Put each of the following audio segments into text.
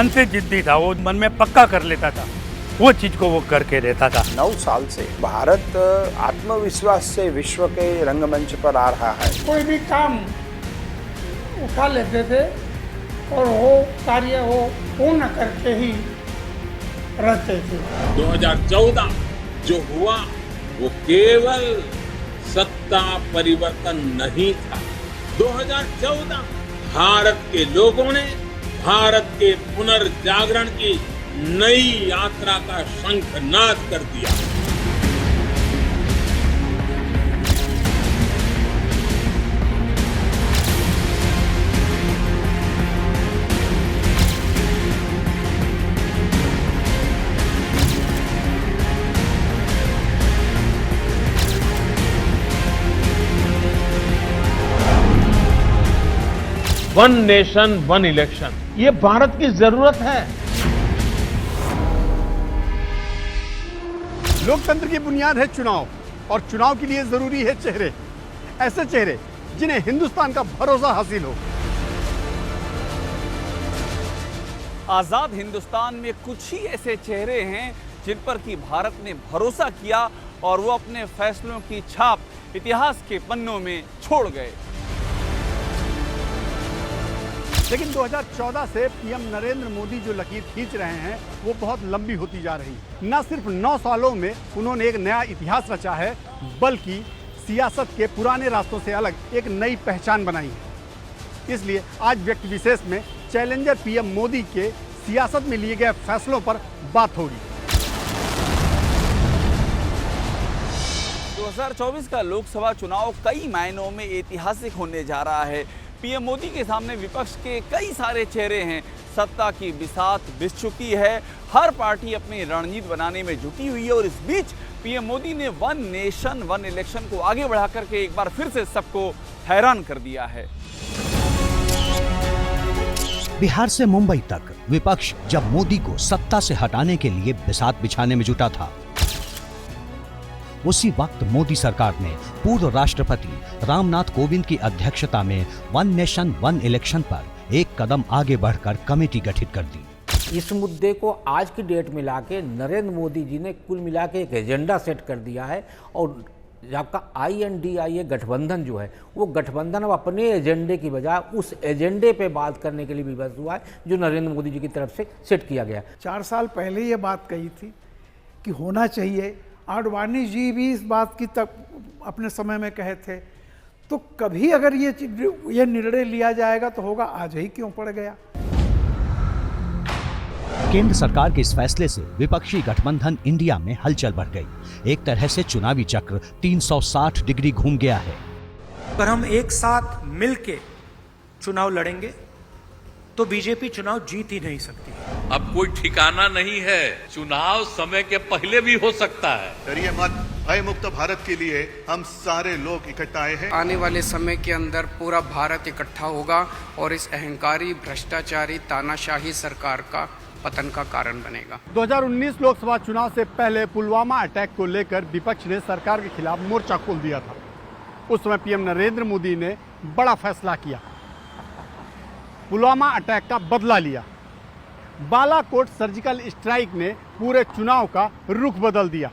मन से जिद्दी था, वो मन में पक्का कर लेता था, वो चीज को वो करके रहता था। 9 साल से भारत आत्मविश्वास से विश्व के रंगमंच पर आ रहा है। कोई भी काम उठा लेते थे और वो कार्य वो पूर्ण करके ही रहते थे। 2014 जो हुआ वो केवल सत्ता परिवर्तन नहीं था। 2014 भारत के लोगों ने भारत के पुनर्जागरण की नई यात्रा का शंखनाद कर दिया। वन नेशन वन इलेक्शन, ये भारत की जरूरत है। लोकतंत्र की बुनियाद है चुनाव, और चुनाव के लिए जरूरी है चेहरे, ऐसे चेहरे जिन्हें हिंदुस्तान का भरोसा हासिल हो। आजाद हिंदुस्तान में कुछ ही ऐसे चेहरे हैं जिन पर कि भारत ने भरोसा किया और वो अपने फैसलों की छाप इतिहास के पन्नों में छोड़ गए। लेकिन 2014 से पीएम नरेंद्र मोदी जो लकीर खींच रहे हैं वो बहुत लंबी होती जा रही है। न सिर्फ 9 सालों में उन्होंने एक नया इतिहास रचा है, बल्कि सियासत के पुराने रास्तों से अलग एक नई पहचान बनाई है। इसलिए आज व्यक्ति विशेष में चैलेंजर पीएम मोदी के सियासत में लिए गए फैसलों पर बात होगी। 2024 का लोकसभा चुनाव कई मायनों में ऐतिहासिक होने जा रहा है। पीएम मोदी के सामने विपक्ष के कई सारे चेहरे हैं। सत्ता की बिसात बिछ चुकी है, हर पार्टी अपनी रणनीति बनाने में जुटी हुई है और इस बीच पीएम मोदी ने वन नेशन वन इलेक्शन को आगे बढ़ा करके एक बार फिर से सबको हैरान कर दिया है। बिहार से मुंबई तक विपक्ष जब मोदी को सत्ता से हटाने के लिए बिसात बिछाने में जुटा था, उसी वक्त मोदी सरकार ने पूर्व राष्ट्रपति रामनाथ कोविंद की अध्यक्षता में वन नेशन वन इलेक्शन पर एक कदम आगे बढ़कर कमेटी गठित कर दी। इस मुद्दे को आज की डेट में लाके नरेंद्र मोदी जी ने कुल मिला के एक एजेंडा सेट कर दिया है और आपका INDIA गठबंधन जो है वो गठबंधन अब अपने एजेंडे की बजाय उस एजेंडे पे बात करने के लिए विवश हुआ है जो नरेंद्र मोदी जी की तरफ से सेट किया गया। 4 साल पहले ये बात कही थी कि होना चाहिए। आडवाणी जी भी इस बात की तक अपने समय में कहे थे। तो कभी अगर ये निर्णय लिया जाएगा तो होगा, आज ही क्यों पड़ गया। केंद्र सरकार के इस फैसले से विपक्षी गठबंधन इंडिया में हलचल बढ़ गई। एक तरह से चुनावी चक्र 360 डिग्री घूम गया है। अगर हम एक साथ मिलके चुनाव लड़ेंगे तो बीजेपी चुनाव जीत ही नहीं सकती। अब कोई ठिकाना नहीं है, चुनाव समय के पहले भी हो सकता है। डरिए मत, भय मुक्त भारत के लिए हम सारे लोग इकट्ठा आए हैं। आने वाले समय के अंदर पूरा भारत इकट्ठा होगा और इस अहंकारी भ्रष्टाचारी तानाशाही सरकार का पतन का कारण बनेगा। 2019 लोकसभा चुनाव से पहले पुलवामा अटैक को लेकर विपक्ष ने सरकार के खिलाफ मोर्चा खोल दिया था। उस समय पीएम नरेंद्र मोदी ने बड़ा फैसला किया, पुलवामा अटैक का बदला लिया। बालाकोट सर्जिकल स्ट्राइक ने पूरे चुनाव का रुख बदल दिया।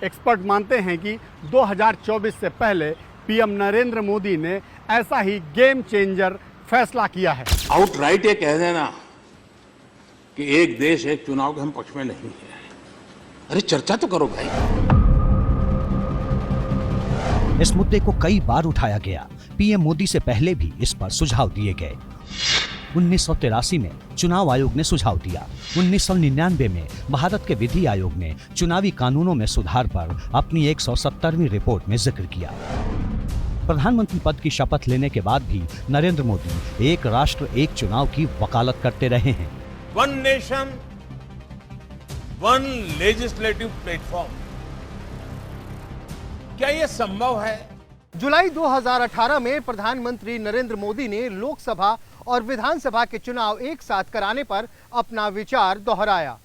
एक्सपर्ट मानते हैं कि 2024 से पहले पीएम नरेंद्र मोदी ने ऐसा ही गेम चेंजर फैसला किया है। आउटराइट ये कह देना कि एक देश एक चुनाव के हम पक्ष में नहीं है, अरे चर्चा तो करो भाई। इस मुद्दे को कई बार उठाया गया। पीएम मोदी से पहले भी इस पर सुझाव दिए गए। 1983 में चुनाव आयोग ने सुझाव दिया। 1999 में भारत के विधि आयोग ने चुनावी कानूनों में सुधार पर अपनी 170वीं रिपोर्ट में जिक्र किया। प्रधानमंत्री पद की शपथ लेने के बाद भी नरेंद्र मोदी एक राष्ट्र एक चुनाव की वकालत करते रहे हैं। One nation one legislative platform, क्या यह संभव है? जुलाई 2018 में प्रधानमंत्री नरेंद्र मोदी ने लोकसभा और विधानसभा के चुनाव एक साथ कराने पर अपना विचार दोहराया।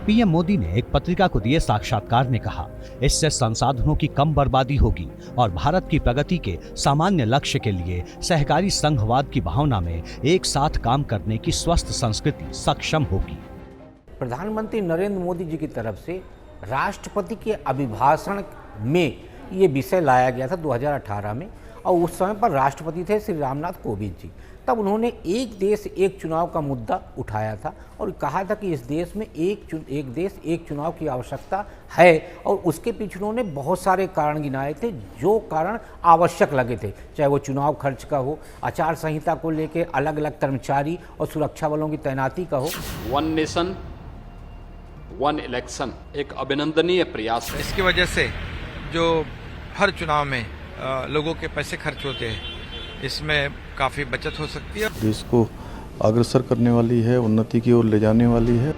पीएम मोदी ने एक पत्रिका को दिए साक्षात्कार में कहा, इससे संसाधनों की कम बर्बादी होगी और भारत की प्रगति के सामान्य लक्ष्य के लिए सहकारी संघवाद की भावना में एक साथ काम करने की स्वस्थ संस्कृति सक्षम होगी। प्रधानमंत्री नरेंद्र मोदी जी की तरफ से राष्ट्रपति के अभिभाषण में ये विषय लाया गया था 2018 में, और उस समय पर राष्ट्रपति थे श्री रामनाथ कोविंद जी। तब उन्होंने एक देश एक चुनाव का मुद्दा उठाया था और कहा था कि इस देश में एक देश एक चुनाव की आवश्यकता है, और उसके पीछे उन्होंने बहुत सारे कारण गिनाए थे जो कारण आवश्यक लगे थे, चाहे वो चुनाव खर्च का हो, आचार संहिता को लेकर अलग अलग कर्मचारी और सुरक्षा बलों की तैनाती का हो। वन नेशन वन इलेक्शन एक अभिनंदनीय प्रयास है। इसकी वजह से जो हर चुनाव में लोगों के पैसे खर्च होते हैं, इसमें काफ़ी बचत हो सकती है। देश को अग्रसर करने वाली है, उन्नति की ओर ले जाने वाली है।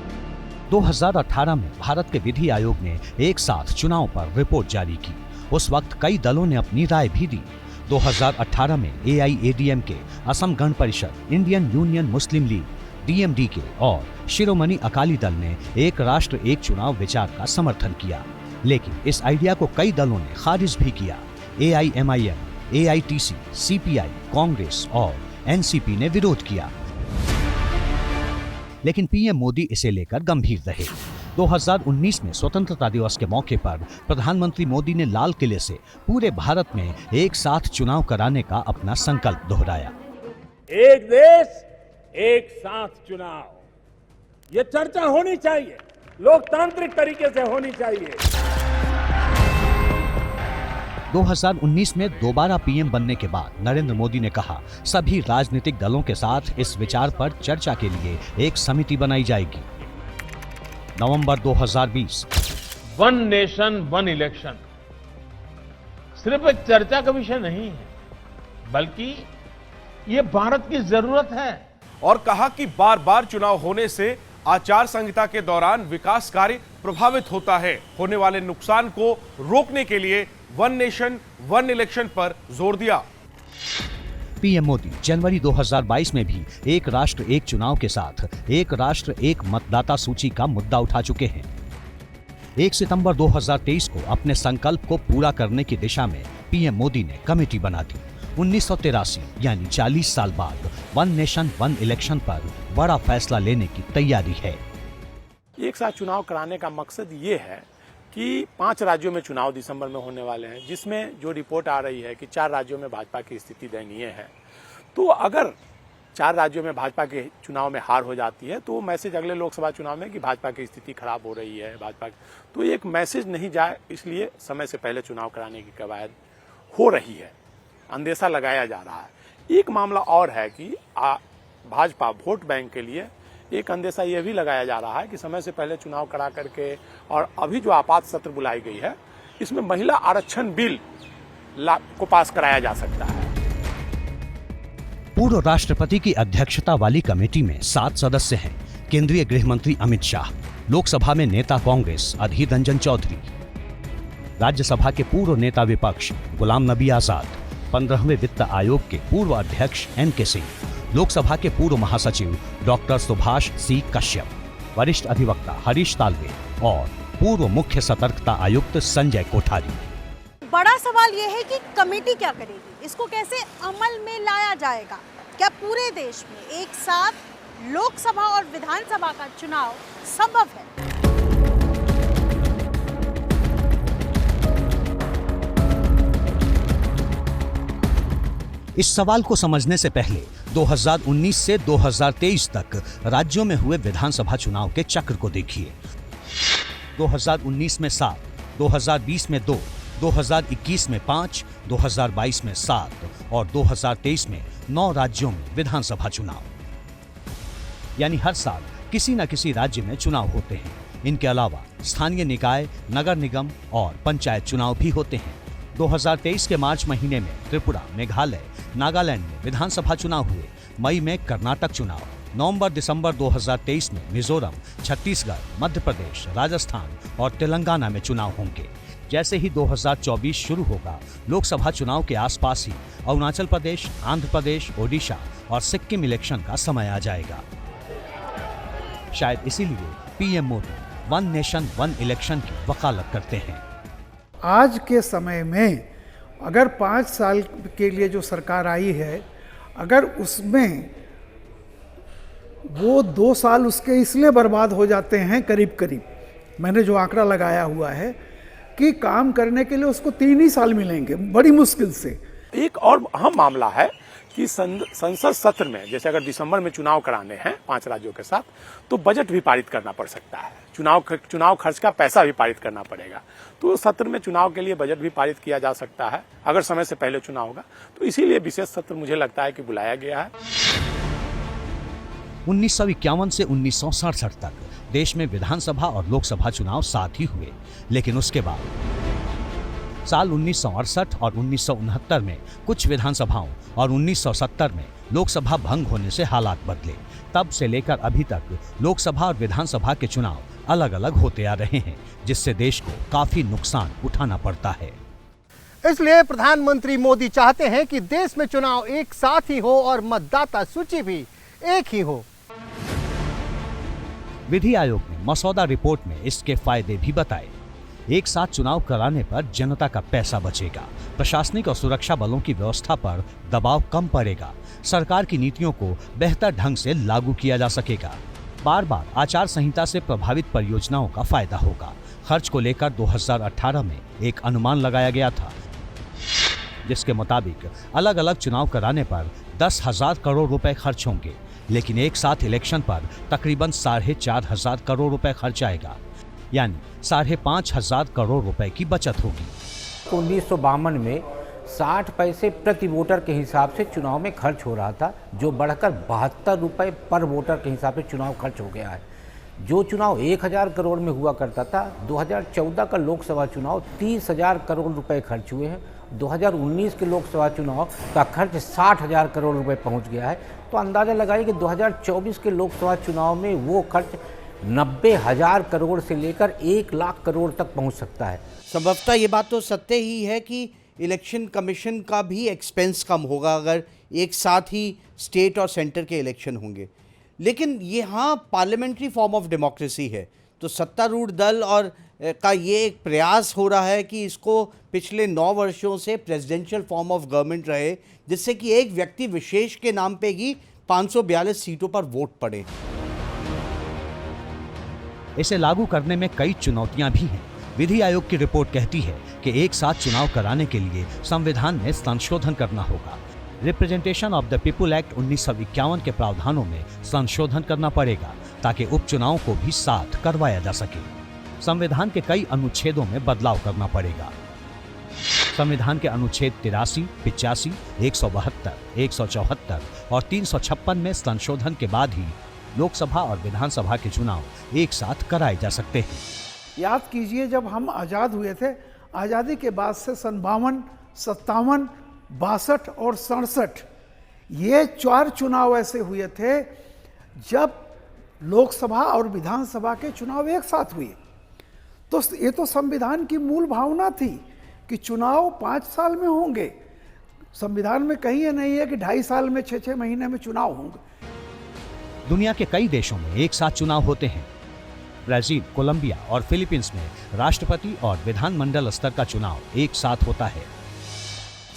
2018 में भारत के विधि आयोग ने एक साथ चुनाव पर रिपोर्ट जारी की। उस वक्त कई दलों ने अपनी राय भी दी। 2018 में AIADMK, Assam Gana Parishad, Indian union मुस्लिम लीग, DMDK और शिरोमणि अकाली दल ने एक राष्ट्र एक चुनाव विचार का समर्थन किया, लेकिन इस आइडिया को कई दलों ने खारिज भी किया। AIMIM, AITC, CPI, कांग्रेस और NCP ने विरोध किया, लेकिन पीएम मोदी इसे लेकर गंभीर रहे। 2019 में स्वतंत्रता दिवस के मौके पर प्रधानमंत्री मोदी ने लाल किले से पूरे भारत में एक साथ चुनाव कराने का अपना संकल्प दोहराया। एक देश एक साथ चुनाव, ये चर्चा होनी चाहिए, लोकतांत्रिक तरीके से होनी चाहिए। 2019 में दोबारा पीएम बनने के बाद नरेंद्र मोदी ने कहा, सभी राजनीतिक दलों के साथ इस विचार पर चर्चा के लिए एक समिति बनाई जाएगी। नवंबर 2020, वन नेशन वन इलेक्शन सिर्फ एक चर्चा का विषय नहीं है, बल्कि ये भारत की जरूरत है। और कहा कि बार बार चुनाव होने से आचार संहिता के दौरान विकास कार्य प्रभावित होता है। होने वाले नुकसान को रोकने के लिए वन नेशन वन इलेक्शन पर जोर दिया। पीएम मोदी जनवरी 2022 में भी एक राष्ट्र एक चुनाव के साथ एक राष्ट्र एक मतदाता सूची का मुद्दा उठा चुके हैं। 1 सितंबर 2023 को अपने संकल्प को पूरा करने की दिशा में पीएम मोदी ने कमेटी बना दी। 1983 यानी 40 साल बाद वन नेशन वन इलेक्शन पर बड़ा फैसला लेने की तैयारी है। एक साथ चुनाव कराने का मकसद ये है कि 5 राज्यों में चुनाव दिसंबर में होने वाले हैं, जिसमें जो रिपोर्ट आ रही है कि 4 राज्यों में भाजपा की स्थिति दयनीय है। तो अगर 4 राज्यों में भाजपा के चुनाव में हार हो जाती है तो मैसेज अगले लोकसभा चुनाव में कि भाजपा की स्थिति खराब हो रही है, तो एक मैसेज नहीं जाए, इसलिए समय से पहले चुनाव कराने की कवायद हो रही है, अंदेशा लगाया जा रहा है। एक मामला और है कि भाजपा वोट बैंक के लिए एक अंदेशा यह भी लगाया जा रहा है कि समय से पहले चुनाव करा करके, और अभी जो आपात सत्र बुलाई गई है, इसमें महिला आरक्षण बिल को पास कराया जा सकता है। पूर्व राष्ट्रपति की अध्यक्षता वाली कमेटी में 7 सदस्य हैं। केंद्रीय गृह मंत्री अमित शाह, लोकसभा में नेता कांग्रेस अधीर रंजन चौधरी, राज्यसभा के पूर्व नेता विपक्ष गुलाम नबी आजाद, 15वें वित्त आयोग के पूर्व अध्यक्ष NK सिंह, लोकसभा के पूर्व महासचिव डॉक्टर सुभाष सी कश्यप, वरिष्ठ अधिवक्ता हरीश तालवे और पूर्व मुख्य सतर्कता आयुक्त संजय कोठारी। बड़ा सवाल यह है कि कमेटी क्या करेगी, इसको कैसे अमल में लाया जाएगा। क्या पूरे देश में एक साथ लोकसभा और विधानसभा का चुनाव संभव है? इस सवाल को समझने से पहले 2019 से 2023 तक राज्यों में हुए विधानसभा चुनाव के चक्र को देखिए। 2019 में 7, 2020 में 2, 2021 में 5, 2022 में 7 और 2023 में 9 राज्यों में विधानसभा चुनाव। यानी हर साल किसी न किसी राज्य में चुनाव होते हैं। इनके अलावा स्थानीय निकाय, नगर निगम और पंचायत चुनाव भी होते हैं। 2023 के मार्च महीने में त्रिपुरा, मेघालय, नागालैंड में विधानसभा चुनाव हुए। मई में कर्नाटक चुनाव, नवंबर-दिसंबर 2023 में मिजोरम, छत्तीसगढ़, मध्य प्रदेश, राजस्थान और तेलंगाना में चुनाव होंगे। जैसे ही 2024 शुरू होगा, लोकसभा चुनाव के आसपास ही अरुणाचल प्रदेश, आंध्र प्रदेश, ओडिशा और सिक्किम इलेक्शन का समय आ जाएगा। शायद इसीलिए PM Modi one nation one election की वकालत करते हैं। आज के समय में अगर 5 साल के लिए जो सरकार आई है, अगर उसमें वो 2 साल उसके इसलिए बर्बाद हो जाते हैं करीब करीब, मैंने जो आंकड़ा लगाया हुआ है कि काम करने के लिए उसको 3 ही साल मिलेंगे बड़ी मुश्किल से। एक और अहम मामला है कि संसद सत्र में, जैसे अगर दिसंबर में चुनाव कराने हैं 5 राज्यों के साथ, तो बजट भी पारित करना पड़ सकता है। चुनाव खर्च का पैसा भी पारित करना पड़ेगा। तो सत्र में चुनाव के लिए बजट भी पारित किया जा सकता है अगर समय से पहले चुनाव होगा। तो इसीलिए विशेष सत्र मुझे लगता है कि बुलाया गया है। 1951 से 1967 तक देश में विधानसभा और लोकसभा चुनाव साथ ही हुए, लेकिन उसके बाद साल 1968 और 1969 में कुछ विधानसभाओं और 1970 में लोकसभा भंग होने से हालात बदले। तब से लेकर अभी तक लोकसभा और विधानसभा के चुनाव अलग अलग होते आ रहे हैं, जिससे देश को काफी नुकसान उठाना पड़ता है। इसलिए प्रधानमंत्री मोदी चाहते हैं कि देश में चुनाव एक साथ ही हो और मतदाता सूची भी एक ही हो। विधि आयोग ने मसौदा रिपोर्ट में इसके फायदे भी बताए। एक साथ चुनाव कराने पर जनता का पैसा बचेगा, प्रशासनिक और सुरक्षा बलों की व्यवस्था पर दबाव कम पड़ेगा, सरकार की नीतियों को बेहतर ढंग से लागू किया जा सकेगा। बार बार आचार संहिता से प्रभावित परियोजनाओं का फायदा होगा। खर्च को लेकर 2018 में एक अनुमान लगाया गया था, जिसके मुताबिक अलग अलग चुनाव कराने पर 10,000 करोड़ रुपए खर्च होंगे, लेकिन एक साथ इलेक्शन पर तकरीबन 4,500 करोड़ रुपए खर्च आएगा, यानी 5,500 करोड़ रुपए की बचत होगी। 1952 में 60 पैसे प्रति वोटर के हिसाब से चुनाव में खर्च हो रहा था, जो बढ़कर 72 रुपए पर वोटर के हिसाब से चुनाव खर्च हो गया है। जो चुनाव 1,000 करोड़ में हुआ करता था, 2014 का लोकसभा चुनाव 30,000 करोड़ रुपए खर्च हुए हैं। 2019 के लोकसभा चुनाव का खर्च 60,000 करोड़ रुपए पहुंच गया है। तो अंदाज़ा लगाइए कि 2024 के लोकसभा चुनाव में वो खर्च 90,000 करोड़ से लेकर 1 लाख करोड़ तक पहुंच सकता है। संभवतः ये बात तो सत्य ही है कि इलेक्शन कमीशन का भी एक्सपेंस कम होगा अगर एक साथ ही स्टेट और सेंटर के इलेक्शन होंगे, लेकिन यहाँ पार्लियामेंट्री फॉर्म ऑफ डेमोक्रेसी है, तो सत्तारूढ़ दल और का ये एक प्रयास हो रहा है कि इसको पिछले 9 वर्षों से प्रेसिडेंशियल फॉर्म ऑफ गवर्नमेंट रहे, जिससे कि एक व्यक्ति विशेष के नाम पे ही 542 सीटों पर वोट पड़े। इसे लागू करने में कई चुनौतियां भी हैं। विधि आयोग की रिपोर्ट कहती है कि एक साथ चुनाव कराने के लिए संविधान में संशोधन करना होगा। Representation of the people act 1951 के प्रावधानों में संशोधन करना पड़ेगा ताकि उपचुनाव को भी साथ करवाया जा सके। संविधान के कई अनुच्छेदों में बदलाव करना पड़ेगा। संविधान के अनुच्छेद 83, 85, 172, 174 और 356 में संशोधन के बाद ही लोकसभा और विधानसभा के चुनाव एक साथ कराए जा सकते हैं। याद कीजिए, जब हम आज़ाद हुए थे, आज़ादी के बाद से 52, 57, 62 और 67 ये 4 चुनाव ऐसे हुए थे जब लोकसभा और विधानसभा के चुनाव एक साथ हुए। तो ये तो संविधान की मूल भावना थी कि चुनाव 5 साल में होंगे। संविधान में कहीं ये नहीं है कि 2.5 साल में 6-6 महीने में चुनाव होंगे। दुनिया के कई देशों में एक साथ चुनाव होते हैं। ब्राजील, कोलंबिया और फिलीपींस में राष्ट्रपति और विधानमंडल स्तर का चुनाव एक साथ होता है।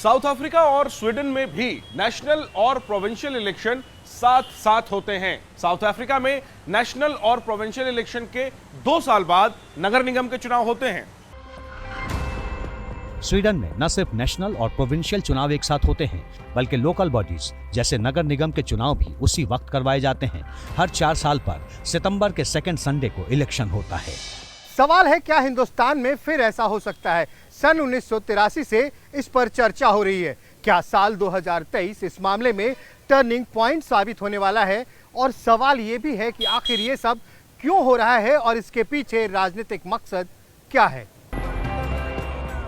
साउथ अफ्रीका और स्वीडन में भी नेशनल और प्रोविंशियल इलेक्शन साथ साथ होते हैं। साउथ अफ्रीका में नेशनल और प्रोविंशियल इलेक्शन के 2 साल बाद नगर निगम के चुनाव होते हैं। स्वीडन में न सिर्फ नेशनल और प्रोविंशियल चुनाव एक साथ होते हैं, बल्कि लोकल बॉडीज जैसे नगर निगम के चुनाव भी उसी वक्त करवाए जाते हैं। हर 4 साल पर सितंबर के 2nd संडे को इलेक्शन होता है। सवाल है, क्या हिंदुस्तान में फिर ऐसा हो सकता है? सन 1983 से इस पर चर्चा हो रही है। क्या साल 2023 इस मामले में टर्निंग पॉइंट साबित होने वाला है? और सवाल ये भी है कि आखिर ये सब क्यों हो रहा है और इसके पीछे राजनीतिक मकसद क्या है?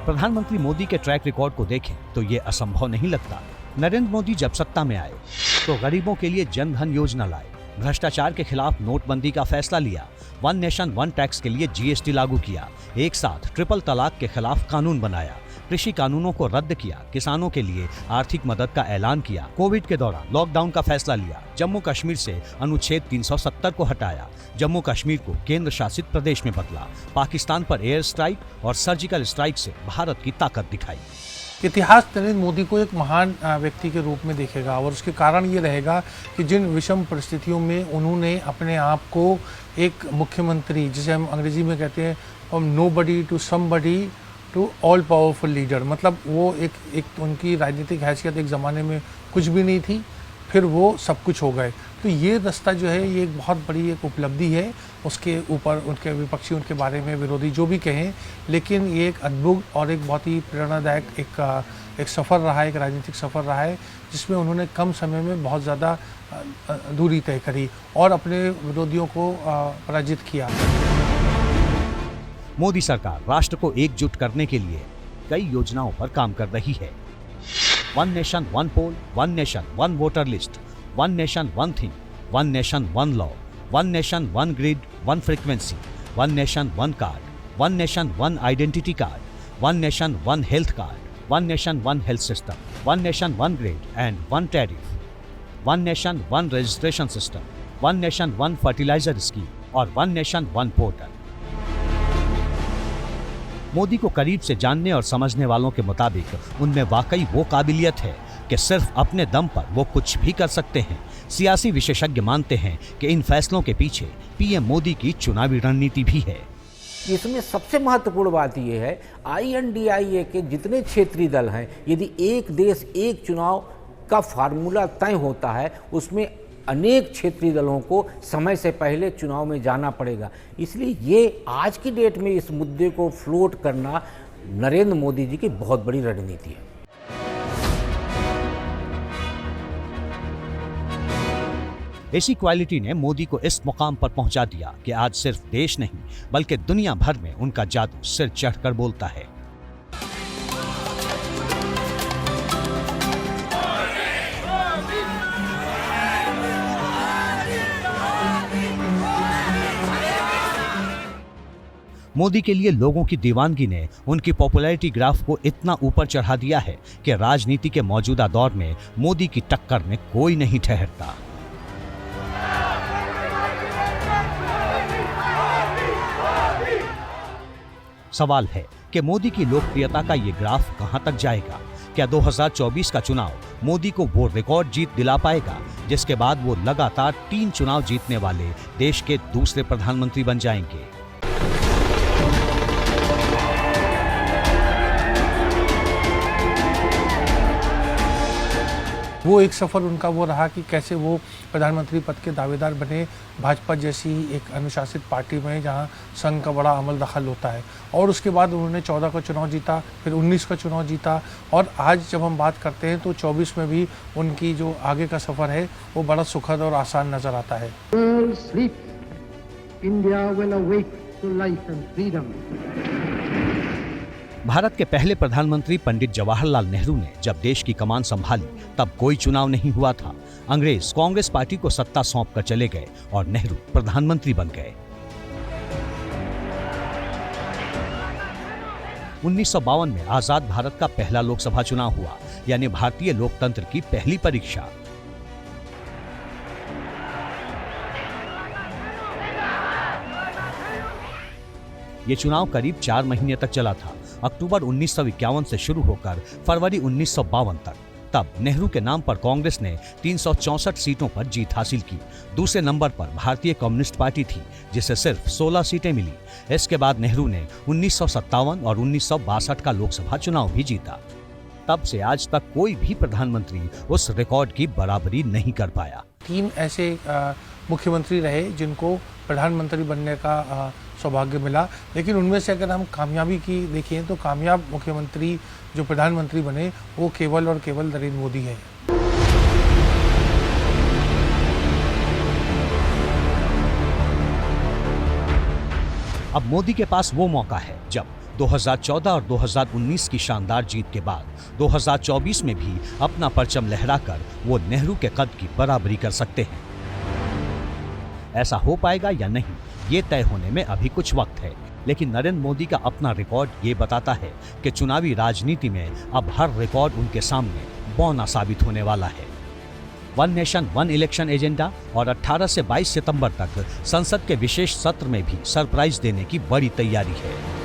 प्रधानमंत्री मोदी के ट्रैक रिकॉर्ड को देखें तो ये असंभव नहीं लगता। नरेंद्र मोदी जब सत्ता में आए तो गरीबों के लिए जन धन योजना लाए, भ्रष्टाचार के खिलाफ नोटबंदी का फैसला लिया, 1 नेशन 1 टैक्स के लिए GST लागू किया, एक साथ ट्रिपल तलाक के खिलाफ कानून बनाया, कृषि कानूनों को रद्द किया, किसानों के लिए आर्थिक मदद का ऐलान किया, कोविड के दौरान लॉकडाउन का फैसला लिया, जम्मू कश्मीर से अनुच्छेद 370 को हटाया, जम्मू कश्मीर को केंद्र शासित प्रदेश में बदला, पाकिस्तान पर एयर स्ट्राइक और सर्जिकल स्ट्राइक से भारत की ताकत दिखाई। इतिहास नरेंद्र मोदी को एक महान व्यक्ति के रूप में देखेगा और उसके कारण ये रहेगा कि जिन विषम परिस्थितियों में उन्होंने अपने आप को एक मुख्यमंत्री, जिसे हम अंग्रेजी में कहते हैं from nobody to somebody to all powerful leader, मतलब वो एक उनकी राजनीतिक हैसियत एक ज़माने में कुछ भी नहीं थी, फिर वो सब कुछ हो गए। तो ये रास्ता जो है ये एक बहुत बड़ी एक उपलब्धि है। उसके ऊपर उनके विपक्षी उनके बारे में विरोधी जो भी कहें, लेकिन ये एक अद्भुत और एक बहुत ही प्रेरणादायक एक सफ़र रहा है, एक राजनीतिक सफ़र रहा है, जिसमें उन्होंने कम समय में बहुत ज़्यादा दूरी तय करी और अपने विरोधियों को पराजित किया। मोदी सरकार राष्ट्र को एकजुट करने के लिए कई योजनाओं पर काम कर रही है। One nation one poll, one nation one voter list, one nation one thing, one nation one law, one nation one grid one frequency, one nation one card, one nation one identity card, one nation one health card, one nation one health system, one nation one grade and one tariff, one nation one registration system, one nation one fertilizer scheme और one nation one portal. Modi को करीब से जानने और समझने वालों के मुताबिक उनमें वाकई वो काबिलियत है कि सिर्फ अपने दम पर वो कुछ भी कर सकते हैं। सियासी विशेषज्ञ मानते हैं कि इन फैसलों के पीछे पीएम मोदी की चुनावी रणनीति भी है। इसमें सबसे महत्वपूर्ण बात यह है, INDIA के जितने क्षेत्रीय दल हैं, यदि एक देश एक चुनाव का फार्मूला तय होता है, उसमें अनेक क्षेत्रीय दलों को समय से पहले चुनाव में जाना पड़ेगा। इसलिए ये आज की डेट में इस मुद्दे को फ्लोट करना नरेंद्र मोदी जी की बहुत बड़ी रणनीति है। इसी क्वालिटी ने मोदी को इस मुकाम पर पहुंचा दिया कि आज सिर्फ देश नहीं बल्कि दुनिया भर में उनका जादू सिर चढ़कर बोलता है। मोदी के लिए लोगों की दीवानगी ने उनकी पॉपुलैरिटी ग्राफ को इतना ऊपर चढ़ा दिया है कि राजनीति के मौजूदा दौर में मोदी की टक्कर में कोई नहीं ठहरता। सवाल है कि मोदी की लोकप्रियता का ये ग्राफ कहां तक जाएगा? क्या 2024 का चुनाव मोदी को वो रिकॉर्ड जीत दिला पाएगा जिसके बाद वो लगातार 3 चुनाव जीतने वाले देश के दूसरे प्रधानमंत्री बन जाएंगे? वो एक सफ़र उनका वो रहा कि कैसे वो प्रधानमंत्री पद के दावेदार बने भाजपा जैसी एक अनुशासित पार्टी में जहां संघ का बड़ा अमल दखल होता है, और उसके बाद उन्होंने 14 का चुनाव जीता, फिर 19 का चुनाव जीता, और आज जब हम बात करते हैं तो 24 में भी उनकी जो आगे का सफ़र है वो बड़ा सुखद और आसान नज़र आता है। भारत के पहले प्रधानमंत्री पंडित जवाहरलाल नेहरू ने जब देश की कमान संभाली तब कोई चुनाव नहीं हुआ था। अंग्रेज कांग्रेस पार्टी को सत्ता सौंपकर चले गए और नेहरू प्रधानमंत्री बन गए। 1952 में आजाद भारत का पहला लोकसभा चुनाव हुआ, यानी भारतीय लोकतंत्र की पहली परीक्षा। ये चुनाव करीब 4 महीने तक चला था, अक्टूबर 1951 से शुरू होकर फरवरी 1952 तक। तब नेहरू के नाम पर कांग्रेस ने 364 सीटों पर जीत हासिल की। दूसरे नंबर पर भारतीय कम्युनिस्ट पार्टी थी, जिसे सिर्फ 16 सीटें मिली। इसके बाद नेहरू ने 1957 और 1962 का लोकसभा चुनाव भी जीता। तब से आज तक कोई भी प्रधानमंत्री उस रिकॉर्ड की बराबरी नहीं कर पाया। 3 ऐसे मुख्यमंत्री रहे जिनको प्रधानमंत्री बनने का सौभाग्य मिला, लेकिन उनमें से अगर हम कामयाबी की देखें तो कामयाब मुख्यमंत्री जो प्रधानमंत्री बने वो केवल और केवल नरेंद्र मोदी है। अब मोदी के पास वो मौका है जब 2014 और 2019 की शानदार जीत के बाद 2024 में भी अपना परचम लहराकर वो नेहरू के कद की बराबरी कर सकते हैं। ऐसा हो पाएगा या नहीं, ये तय होने में अभी कुछ वक्त है, लेकिन नरेंद्र मोदी का अपना रिकॉर्ड ये बताता है कि चुनावी राजनीति में अब हर रिकॉर्ड उनके सामने बौना साबित होने वाला है। One nation one election agenda और 18 से 22 सितंबर तक संसद के विशेष सत्र में भी सरप्राइज देने की बड़ी तैयारी है।